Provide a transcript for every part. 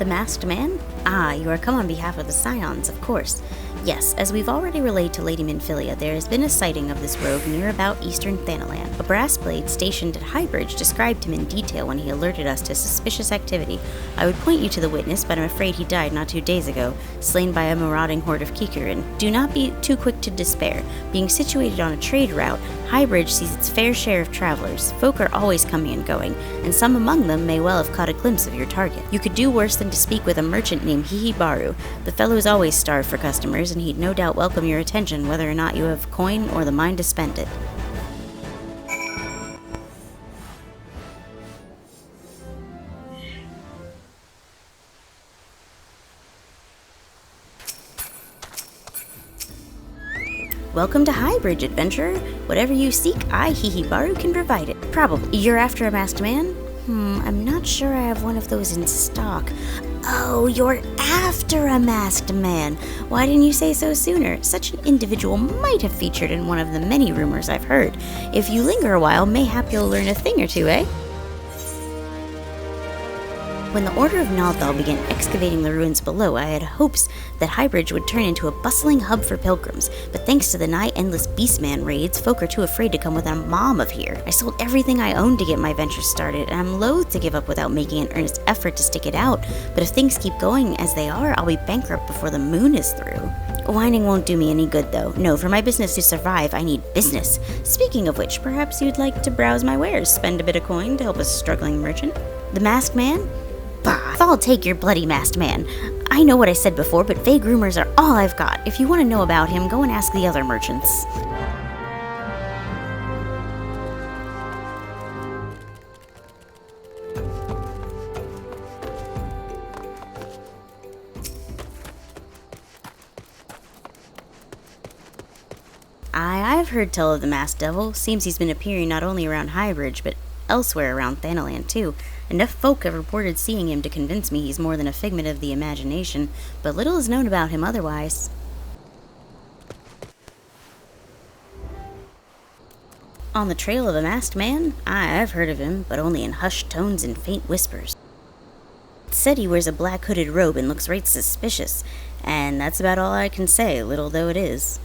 The masked man? Ah, you are come on behalf of the Scions, of course. Yes, as we've already relayed to Lady Minfilia, there has been a sighting of this rogue near about eastern Thanalan. A brass blade stationed at Highbridge described him in detail when he alerted us to suspicious activity. I would point you to the witness, but I'm afraid he died not 2 days ago, slain by a marauding horde of Kikurin. Do not be too quick to despair. Being situated on a trade route, Highbridge sees its fair share of travelers. Folk are always coming and going, and some among them may well have caught a glimpse of your target. You could do worse than to speak with a merchant named Hihibaru. The fellow is always starved for customers, and he'd no doubt welcome your attention whether or not you have coin or the mind to spend it. Welcome to Highbridge, adventurer. Whatever you seek, I, Hihibaru, can provide it. Probably. You're after a masked man? I'm not sure I have one of those in stock. Oh, you're after a masked man. Why didn't you say so sooner? Such an individual might have featured in one of the many rumors I've heard. If you linger a while, mayhap you'll learn a thing or two, eh? When the Order of Nalthal began excavating the ruins below, I had hopes that Highbridge would turn into a bustling hub for pilgrims, but thanks to the nigh-endless Beastman raids, folk are too afraid to come within a mom of here. I sold everything I owned to get my venture started, and I'm loath to give up without making an earnest effort to stick it out, but if things keep going as they are, I'll be bankrupt before the moon is through. Whining won't do me any good, though. No, for my business to survive, I need business. Speaking of which, perhaps you'd like to browse my wares, spend a bit of coin to help a struggling merchant? The masked man? Bah, I'll take your bloody masked man. I know what I said before, but vague rumors are all I've got. If you want to know about him, go and ask the other merchants. I've heard tell of the masked devil. Seems he's been appearing not only around Highbridge, but elsewhere around Thanalan too. Enough folk have reported seeing him to convince me he's more than a figment of the imagination, but little is known about him otherwise. On the trail of a masked man? I've heard of him, but only in hushed tones and faint whispers. It's said he wears a black hooded robe and looks right suspicious, and that's about all I can say, little though it is.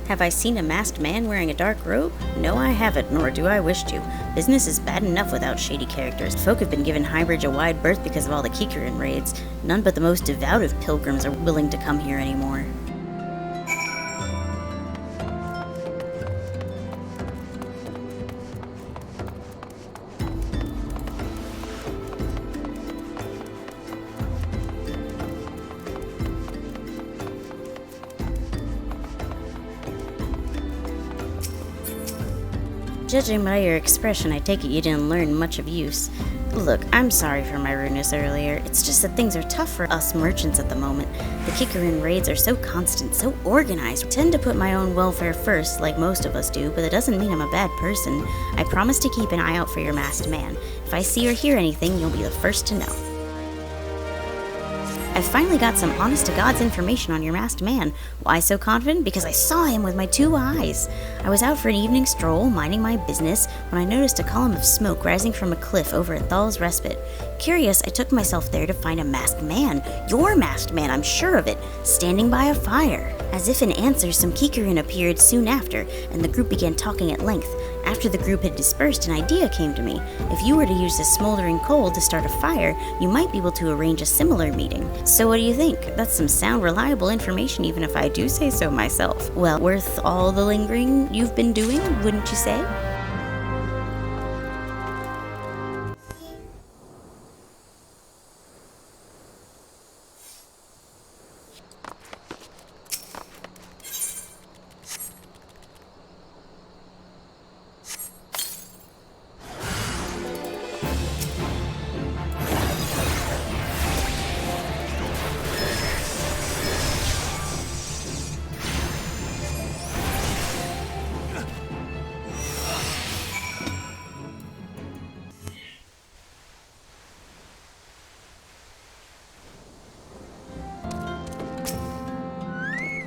Have I seen a masked man wearing a dark robe? No, I haven't, nor do I wish to. Business is bad enough without shady characters. Folk have been given Highbridge a wide berth because of all the Kikurin raids. None but the most devout of pilgrims are willing to come here anymore. Judging by your expression, I take it you didn't learn much of use. Look, I'm sorry for my rudeness earlier. It's just that things are tough for us merchants at the moment. The Kikurin raids are so constant, so organized. I tend to put my own welfare first, like most of us do, but that doesn't mean I'm a bad person. I promise to keep an eye out for your masked man. If I see or hear anything, you'll be the first to know. I've finally got some honest-to-God's information on your masked man. Why so confident? Because I saw him with my 2 eyes. I was out for an evening stroll, minding my business, when I noticed a column of smoke rising from a cliff over at Thal's Respite. Curious, I took myself there to find a masked man, your masked man, I'm sure of it, standing by a fire. As if in answer, some Kikurin appeared soon after, and the group began talking at length. After the group had dispersed, an idea came to me. If you were to use this smoldering coal to start a fire, you might be able to arrange a similar meeting. So what do you think? That's some sound, reliable information, even if I do say so myself. Well, worth all the lingering you've been doing, wouldn't you say?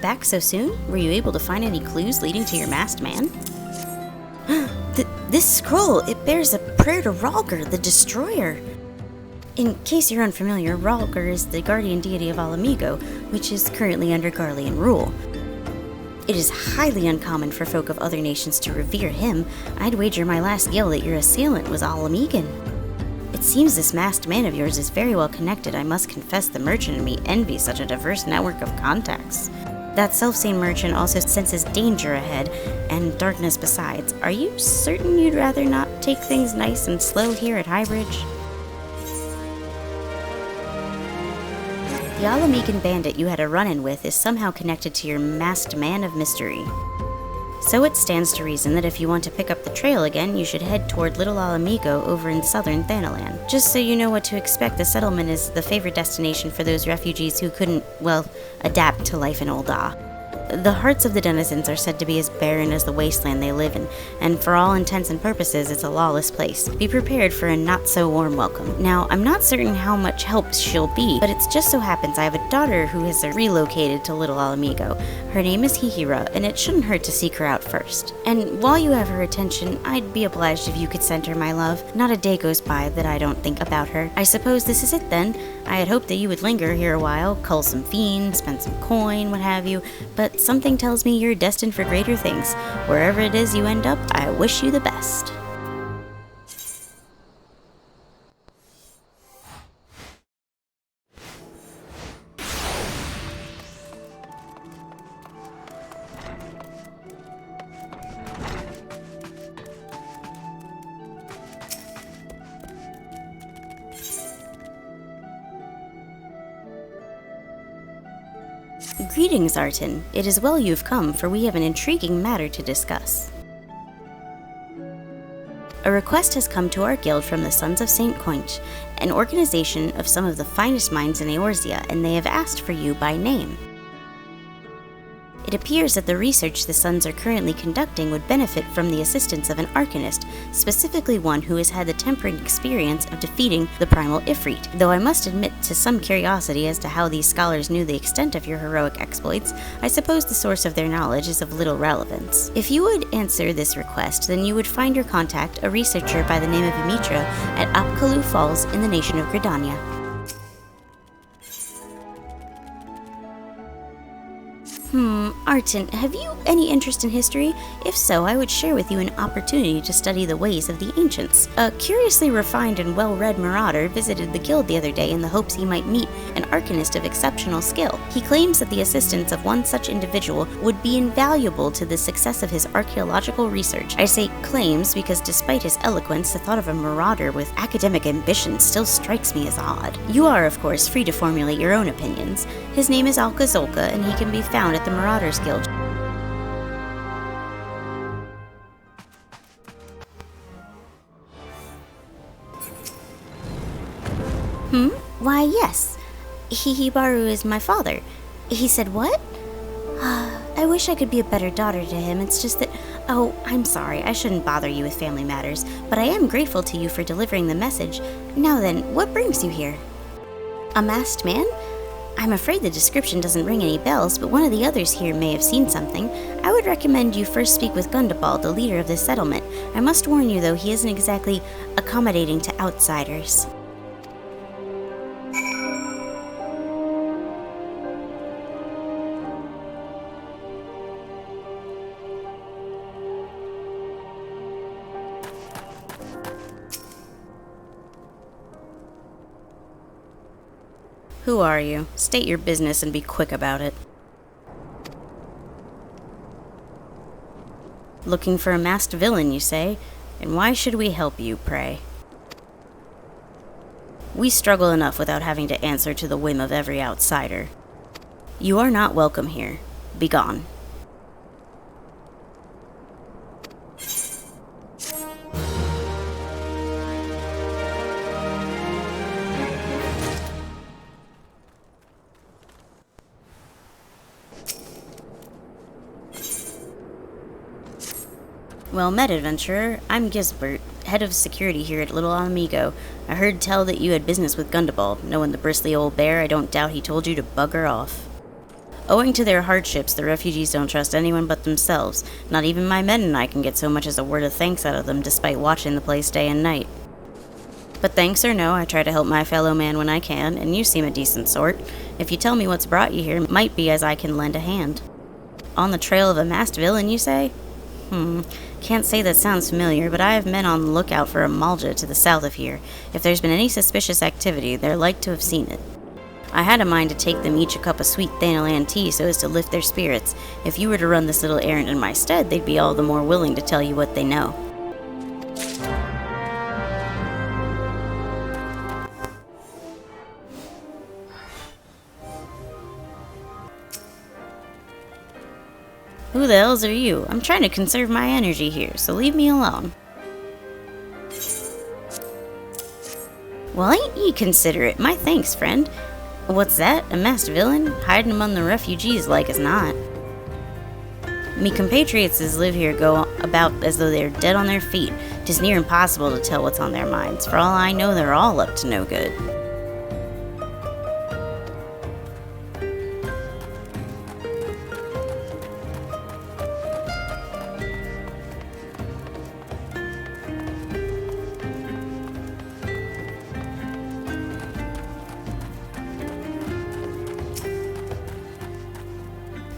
Back so soon? Were you able to find any clues leading to your masked man? This scroll, it bears a prayer to Rhalgr, the Destroyer. In case you're unfamiliar, Rhalgr is the guardian deity of Alamigo, which is currently under Garlean rule. It is highly uncommon for folk of other nations to revere him. I'd wager my last gil that your assailant was Alamigan. It seems this masked man of yours is very well connected. I must confess the merchant in me envies such a diverse network of contacts. That self-same merchant also senses danger ahead, and darkness besides. Are you certain you'd rather not take things nice and slow here at Highbridge? The Alamigan bandit you had a run-in with is somehow connected to your masked man of mystery. So it stands to reason that if you want to pick up the trail again, you should head toward Little Alamigo over in southern Thanalan. Just so you know what to expect, the settlement is the favorite destination for those refugees who couldn't, well, adapt to life in Ul'dah. The hearts of the denizens are said to be as barren as the wasteland they live in, and for all intents and purposes, it's a lawless place. Be prepared for a not-so-warm welcome. Now, I'm not certain how much help she'll be, but it just so happens I have a daughter who has relocated to Little Alamigo. Her name is Hihira, and it shouldn't hurt to seek her out first. And while you have her attention, I'd be obliged if you could send her my love. Not a day goes by that I don't think about her. I suppose this is it then. I had hoped that you would linger here a while, cull some fiend, spend some coin, what have you, but something tells me you're destined for greater things. Wherever it is you end up, I wish you the best. Greetings, Arton. It is well you've come, for we have an intriguing matter to discuss. A request has come to our guild from the Sons of St. Coinch, an organization of some of the finest minds in Eorzea, and they have asked for you by name. It appears that the research the Sons are currently conducting would benefit from the assistance of an arcanist, specifically one who has had the tempering experience of defeating the primal Ifrit, though I must admit to some curiosity as to how these scholars knew the extent of your heroic exploits. I suppose the source of their knowledge is of little relevance. If you would answer this request, then you would find your contact, a researcher by the name of Imitra, at Apkalu Falls in the nation of Gridania. Arton, have you any interest in history? If so, I would share with you an opportunity to study the ways of the ancients. A curiously refined and well-read marauder visited the guild the other day in the hopes he might meet an arcanist of exceptional skill. He claims that the assistance of one such individual would be invaluable to the success of his archaeological research. I say claims because despite his eloquence, the thought of a marauder with academic ambitions still strikes me as odd. You are, of course, free to formulate your own opinions. His name is Alka Zolka, and he can be found at the Marauders Guild. Why, yes. Hihibaru is my father. He said what? I wish I could be a better daughter to him. It's just that... Oh, I'm sorry. I shouldn't bother you with family matters, but I am grateful to you for delivering the message. Now then, what brings you here? A masked man? I'm afraid the description doesn't ring any bells, but one of the others here may have seen something. I would recommend you first speak with Gundabal, the leader of this settlement. I must warn you, though, he isn't exactly accommodating to outsiders. Who are you? State your business and be quick about it. Looking for a masked villain, you say? And why should we help you, pray? We struggle enough without having to answer to the whim of every outsider. You are not welcome here. Begone. Well met, adventurer. I'm Gisbert, head of security here at Little Amigo. I heard tell that you had business with Gundabal. Knowing the bristly old bear, I don't doubt he told you to bugger off. Owing to their hardships, the refugees don't trust anyone but themselves. Not even my men and I can get so much as a word of thanks out of them despite watching the place day and night. But thanks or no, I try to help my fellow man when I can, and you seem a decent sort. If you tell me what's brought you here, it might be as I can lend a hand. On the trail of a masked villain, you say? Can't say that sounds familiar, but I have men on the lookout for a Malja to the south of here. If there's been any suspicious activity, they're like to have seen it. I had a mind to take them each a cup of sweet Thanalan tea so as to lift their spirits. If you were to run this little errand in my stead, they'd be all the more willing to tell you what they know. Who the hells are you? I'm trying to conserve my energy here, so leave me alone. Well, ain't ye considerate? My thanks, friend. What's that? A masked villain? Hiding among the refugees like as not. Me compatriots as live here go about as though they're dead on their feet. 'Tis near impossible to tell what's on their minds. For all I know, they're all up to no good.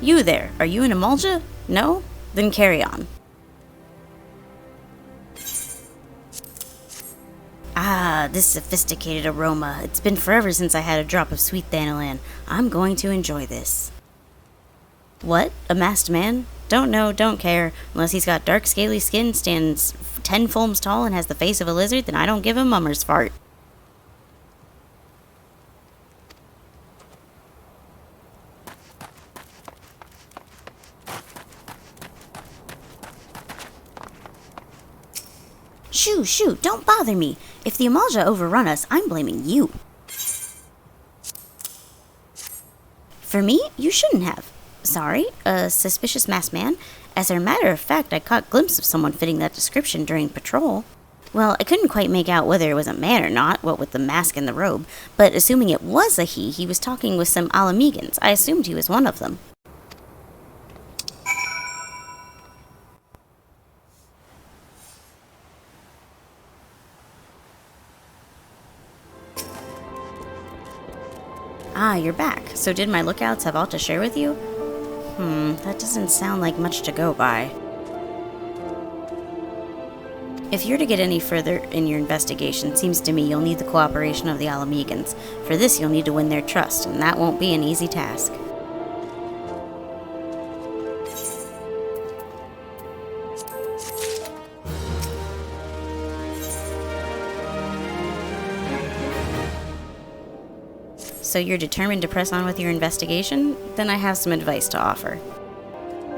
You there, are you an Emulja? No? Then carry on. Ah, this sophisticated aroma. It's been forever since I had a drop of sweet Thanalan. I'm going to enjoy this. What? A masked man? Don't know, don't care. Unless he's got dark scaly skin, stands 10 fulms tall, and has the face of a lizard, then I don't give a mummer's fart. Shoo, don't bother me. If the Emulja overrun us, I'm blaming you. For me? You shouldn't have. Sorry, a suspicious masked man? As a matter of fact, I caught a glimpse of someone fitting that description during patrol. Well, I couldn't quite make out whether it was a man or not, what with the mask and the robe, but assuming it was a he was talking with some Alamegans. I assumed he was one of them. Ah, you're back. So did my lookouts have aught to share with you? That doesn't sound like much to go by. If you're to get any further in your investigation, seems to me you'll need the cooperation of the Alamegans. For this, you'll need to win their trust, and that won't be an easy task. So you're determined to press on with your investigation? Then I have some advice to offer.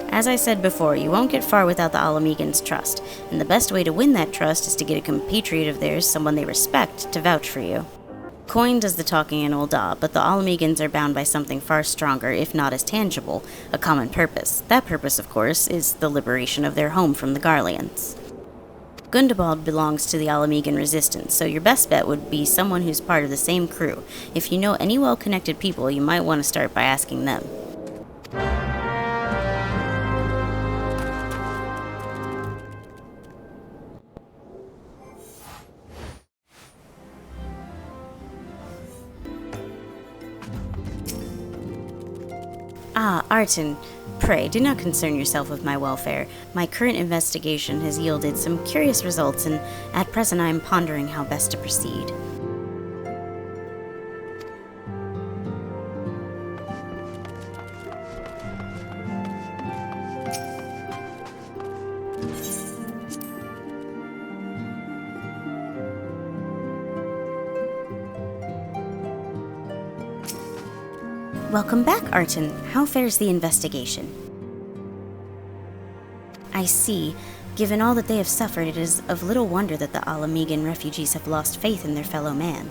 As I said before, you won't get far without the Alamegans' trust, and the best way to win that trust is to get a compatriot of theirs, someone they respect, to vouch for you. Coin does the talking in Ul'dah, but the Alamegans are bound by something far stronger, if not as tangible, a common purpose. That purpose, of course, is the liberation of their home from the Garleans. Gundabald belongs to the Alamegan resistance, so your best bet would be someone who's part of the same crew. If you know any well-connected people, you might want to start by asking them. Ah, Arton, pray do not concern yourself with my welfare. My current investigation has yielded some curious results, and at present I am pondering how best to proceed. Welcome back, Arton. How fares the investigation? I see. Given all that they have suffered, it is of little wonder that the Alamegan refugees have lost faith in their fellow man.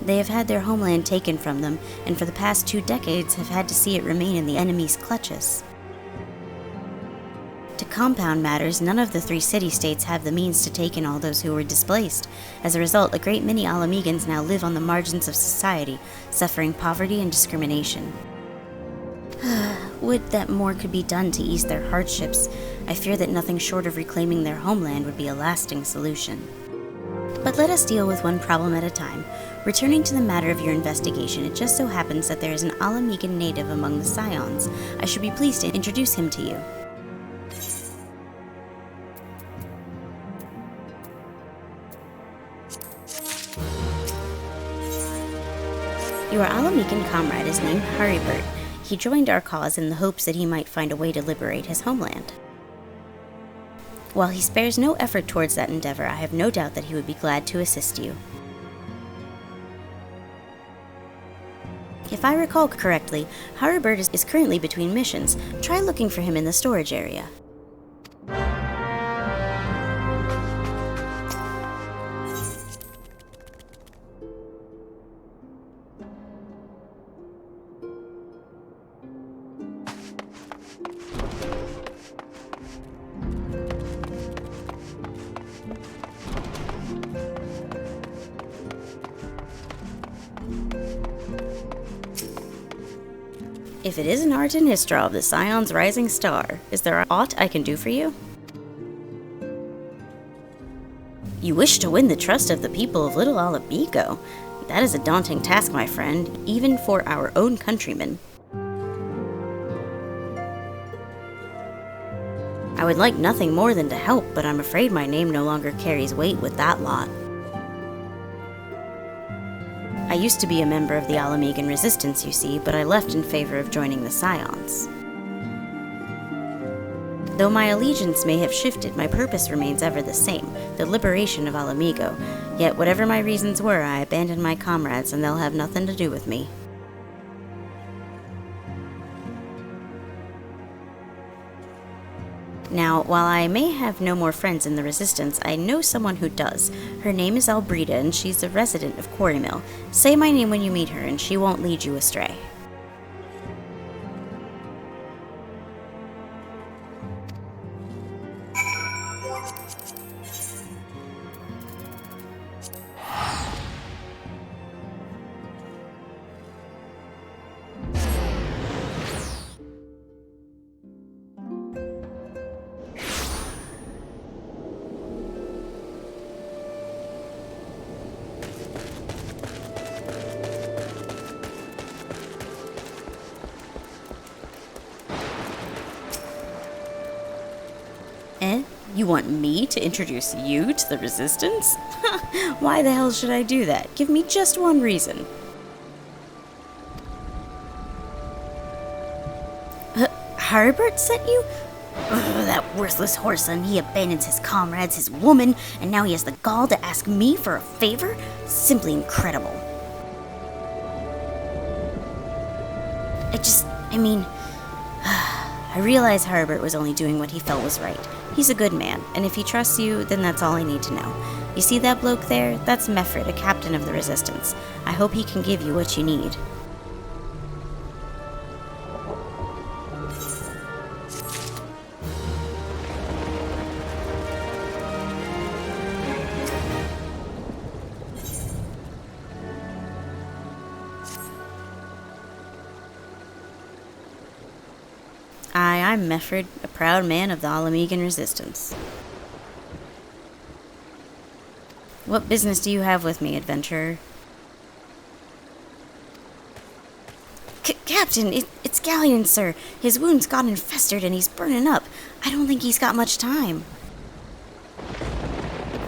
They have had their homeland taken from them, and for the past 2 decades have had to see it remain in the enemy's clutches. To compound matters, none of the 3 city-states have the means to take in all those who were displaced. As a result, a great many Alamegans now live on the margins of society, suffering poverty and discrimination. Would that more could be done to ease their hardships. I fear that nothing short of reclaiming their homeland would be a lasting solution. But let us deal with one problem at a time. Returning to the matter of your investigation, it just so happens that there is an Alamegan native among the Scions. I should be pleased to introduce him to you. Your Alamegan comrade is named Haribert. He joined our cause in the hopes that he might find a way to liberate his homeland. While he spares no effort towards that endeavor, I have no doubt that he would be glad to assist you. If I recall correctly, Haribert is currently between missions. Try looking for him in the storage area. If it isn't Arten Histrov, the Scion's rising star, is there aught I can do for you? You wish to win the trust of the people of Little Alabico. That is a daunting task, my friend, even for our own countrymen. I would like nothing more than to help, but I'm afraid my name no longer carries weight with that lot. I used to be a member of the Alamegan resistance, you see, but I left in favor of joining the Scions. Though my allegiance may have shifted, my purpose remains ever the same, the liberation of Alamigo. Yet whatever my reasons were, I abandoned my comrades and they'll have nothing to do with me. Now, while I may have no more friends in the Resistance, I know someone who does. Her name is Albrida, and she's a resident of Quarry Mill. Say my name when you meet her, and she won't lead you astray. You want me to introduce you to the Resistance? Why the hell should I do that? Give me just one reason. Haribert sent you? Ugh, that worthless whoreson. He abandons his comrades, his woman, and now he has the gall to ask me for a favor? Simply incredible. I realize Haribert was only doing what he felt was right. He's a good man, and if he trusts you, then that's all I need to know. You see that bloke there? That's Mefred, a captain of the Resistance. I hope he can give you what you need. I'm Mefred, a proud man of the Alamegan Resistance. What business do you have with me, adventurer? Captain, it's Galleon, sir. His wounds got infested and he's burning up. I don't think he's got much time.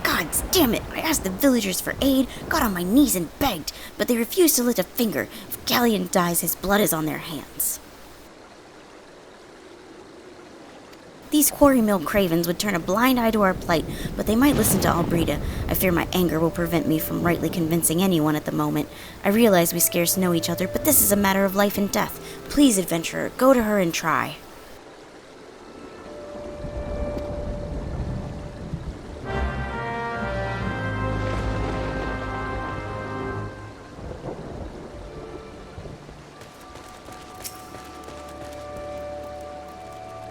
God damn it! I asked the villagers for aid, got on my knees and begged, but they refused to lift a finger. If Galleon dies, his blood is on their hands. These Quarry Mill cravens would turn a blind eye to our plight, but they might listen to Albrida. I fear my anger will prevent me from rightly convincing anyone at the moment. I realize we scarce know each other, but this is a matter of life and death. Please, adventurer, go to her and try.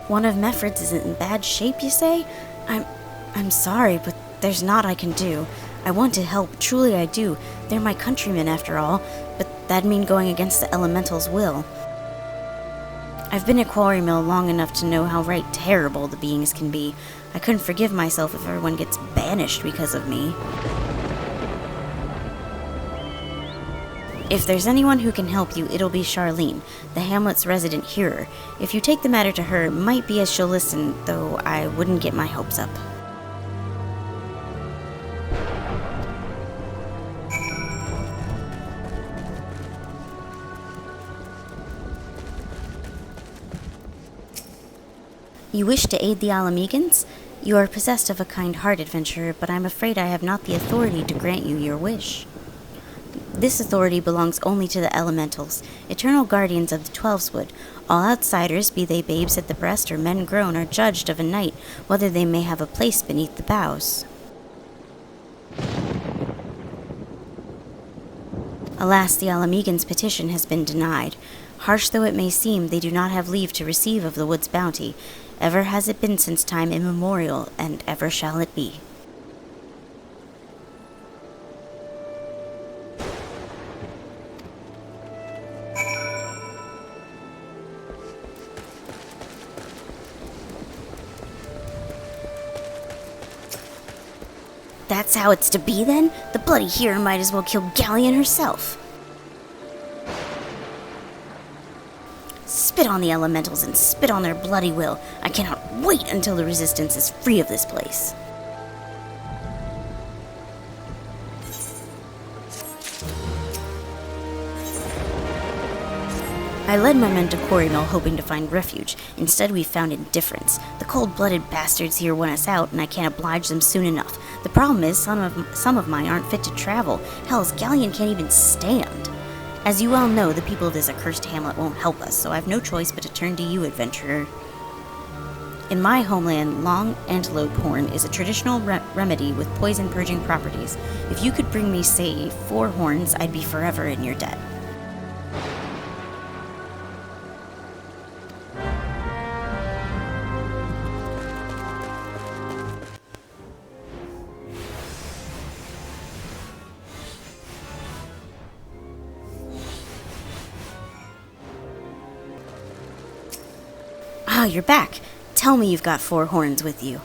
One of Mefford's is in bad shape, you say? I'm sorry, but there's naught I can do. I want to help, truly I do. They're my countrymen after all, but that'd mean going against the elemental's will. I've been at Quarry Mill long enough to know how right terrible the beings can be. I couldn't forgive myself if everyone gets banished because of me. If there's anyone who can help you, it'll be Charlene, the hamlet's resident hearer. If you take the matter to her, it might be as she'll listen, though I wouldn't get my hopes up. You wish to aid the Alamegans? You are possessed of a kind heart, adventurer, but I'm afraid I have not the authority to grant you your wish. This authority belongs only to the elementals, eternal guardians of the Twelveswood. All outsiders, be they babes at the breast or men grown, are judged of a night, whether they may have a place beneath the boughs. Alas, the Alamegans' petition has been denied. Harsh though it may seem, they do not have leave to receive of the wood's bounty. Ever has it been since time immemorial, and ever shall it be. That's how it's to be, then? The bloody hero might as well kill Galleon herself. Spit on the elementals and spit on their bloody will. I cannot wait until the resistance is free of this place. I led my men to Quarry Mill hoping to find refuge. Instead, we found indifference. The cold-blooded bastards here want us out, and I can't oblige them soon enough. The problem is, some of mine aren't fit to travel. Hell's Galleon can't even stand. As you well know, the people of this accursed hamlet won't help us, so I've no choice but to turn to you, adventurer. In my homeland, long antelope horn is a traditional remedy with poison-purging properties. If you could bring me, say, 4 horns, I'd be forever in your debt. Ah, you're back. Tell me you've got 4 horns with you.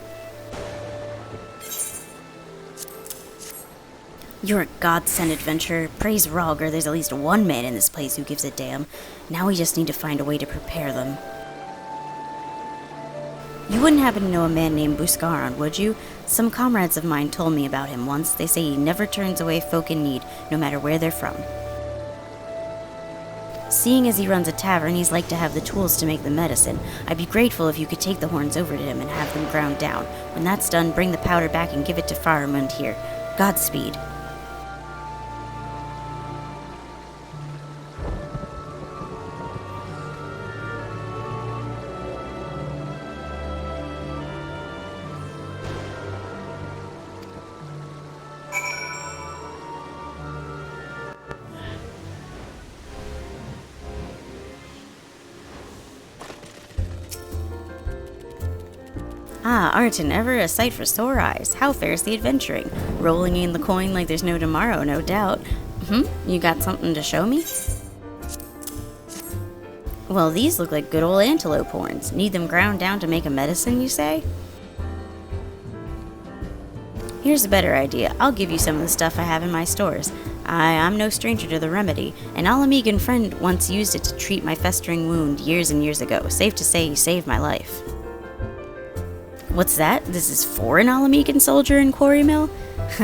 You're a godsend, adventurer. Praise Rogger, there's at least one man in this place who gives a damn. Now we just need to find a way to prepare them. You wouldn't happen to know a man named Buscaron, would you? Some comrades of mine told me about him once. They say he never turns away folk in need, no matter where they're from. Seeing as he runs a tavern, he's like to have the tools to make the medicine. I'd be grateful if you could take the horns over to him and have them ground down. When that's done, bring the powder back and give it to Faramund here. Godspeed. Ah, Arton, ever a sight for sore eyes. How fares the adventuring? Rolling in the coin like there's no tomorrow, no doubt. You got something to show me? Well, these look like good old antelope horns. Need them ground down to make a medicine, you say? Here's a better idea. I'll give you some of the stuff I have in my stores. I'm no stranger to the remedy. An Alamegan friend once used it to treat my festering wound years and years ago. Safe to say he saved my life. What's that? This is for an Alamegan soldier in Quarry Mill?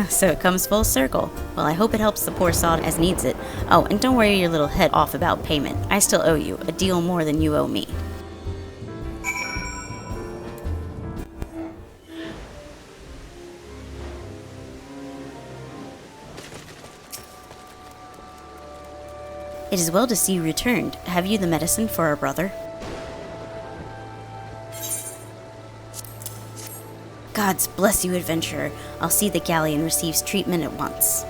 So it comes full circle. Well, I hope it helps the poor sod as needs it. Oh, and don't worry your little head off about payment. I still owe you, a deal more than you owe me. It is well to see you returned. Have you the medicine for our brother? Gods bless you, adventurer. I'll see that Galleon receives treatment at once.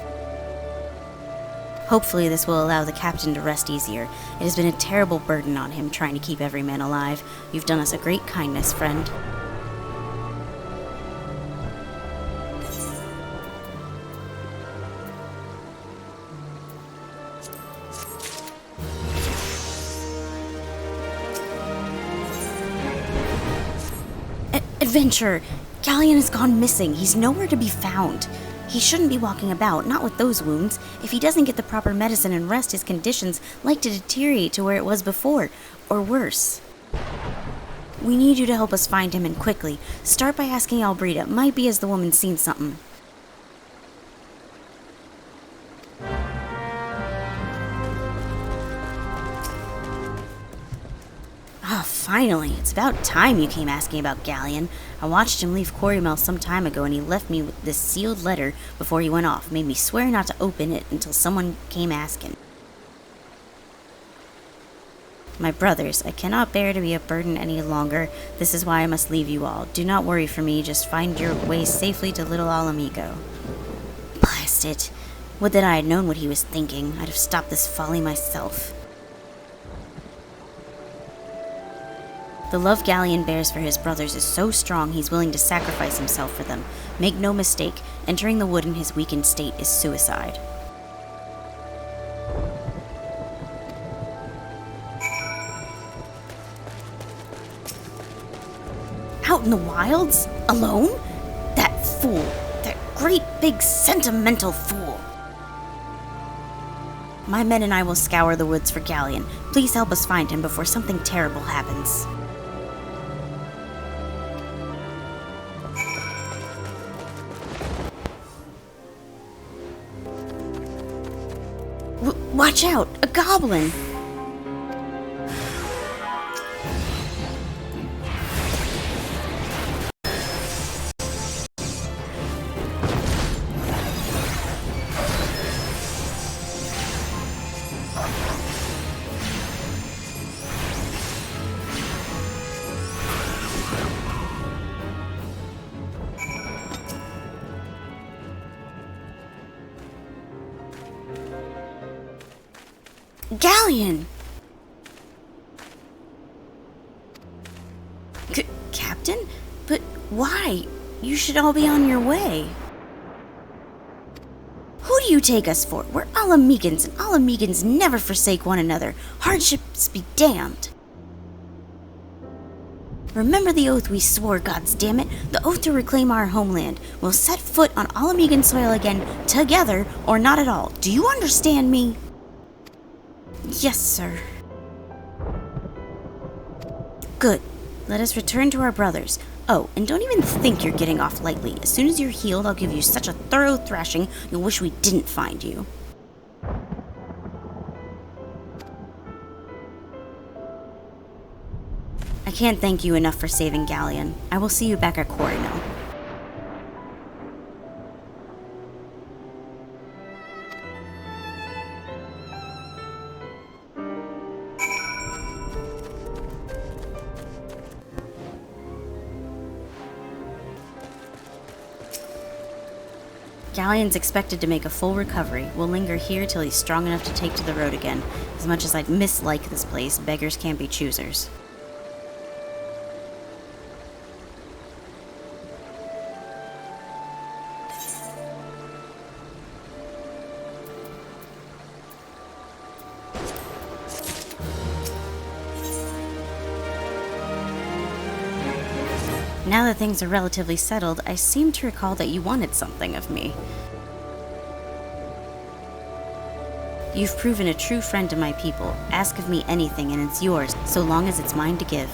Hopefully this will allow the captain to rest easier. It has been a terrible burden on him trying to keep every man alive. You've done us a great kindness, friend. Adventure! Galleon has gone missing. He's nowhere to be found. He shouldn't be walking about, not with those wounds. If he doesn't get the proper medicine and rest, his condition's like to deteriorate to where it was before, or worse. We need you to help us find him, and quickly. Start by asking Albrita. Might be as the woman's seen something. Ah, finally. It's about time you came asking about Galleon. I watched him leave Quarrymel some time ago, and he left me with this sealed letter before he went off. Made me swear not to open it until someone came asking. My brothers, I cannot bear to be a burden any longer. This is why I must leave you all. Do not worry for me. Just find your way safely to Little Alamigo. Blast it. Would that I had known what he was thinking. I'd have stopped this folly myself. The love Galleon bears for his brothers is so strong he's willing to sacrifice himself for them. Make no mistake, entering the wood in his weakened state is suicide. Out in the wilds? Alone? That fool. That great big sentimental fool. My men and I will scour the woods for Galleon. Please help us find him before something terrible happens. Watch out! A goblin! Galleon! Captain? But why? You should all be on your way. Who do you take us for? We're Alamegans, and Alamegans never forsake one another. Hardships be damned. Remember the oath we swore, goddamn it, the oath to reclaim our homeland. We'll set foot on Alamegan soil again, together, or not at all. Do you understand me? Yes, sir. Good. Let us return to our brothers. Oh, and don't even think you're getting off lightly. As soon as you're healed, I'll give you such a thorough thrashing, you'll wish we didn't find you. I can't thank you enough for saving Galleon. I will see you back at Quarrymel. Galleon's expected to make a full recovery. We'll linger here till he's strong enough to take to the road again. As much as I'd mislike this place, beggars can't be choosers. Now that things are relatively settled, I seem to recall that you wanted something of me. You've proven a true friend to my people. Ask of me anything and it's yours, so long as it's mine to give.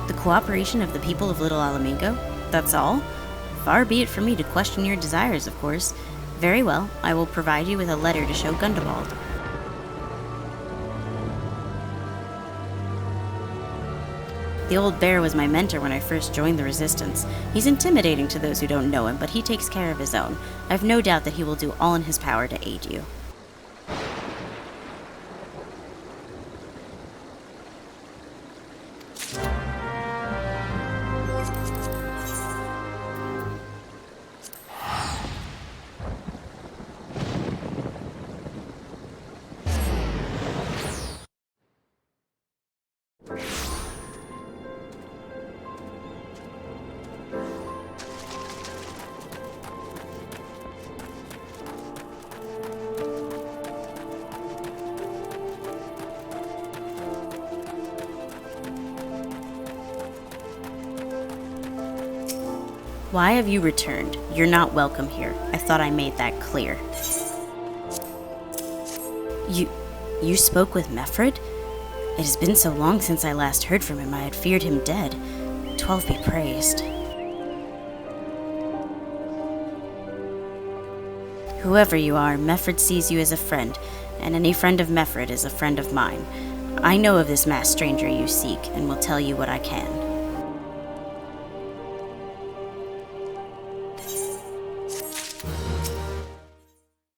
The cooperation of the people of Little Alamigo? That's all? Far be it from me to question your desires, of course. Very well, I will provide you with a letter to show Gundobald. The old bear was my mentor when I first joined the Resistance. He's intimidating to those who don't know him, but he takes care of his own. I've no doubt that he will do all in his power to aid you. Why have you returned? You're not welcome here. I thought I made that clear. You spoke with Mefred? It has been so long since I last heard from him, I had feared him dead. 12 be praised. Whoever you are, Mefred sees you as a friend, and any friend of Mefred is a friend of mine. I know of this masked stranger you seek, and will tell you what I can.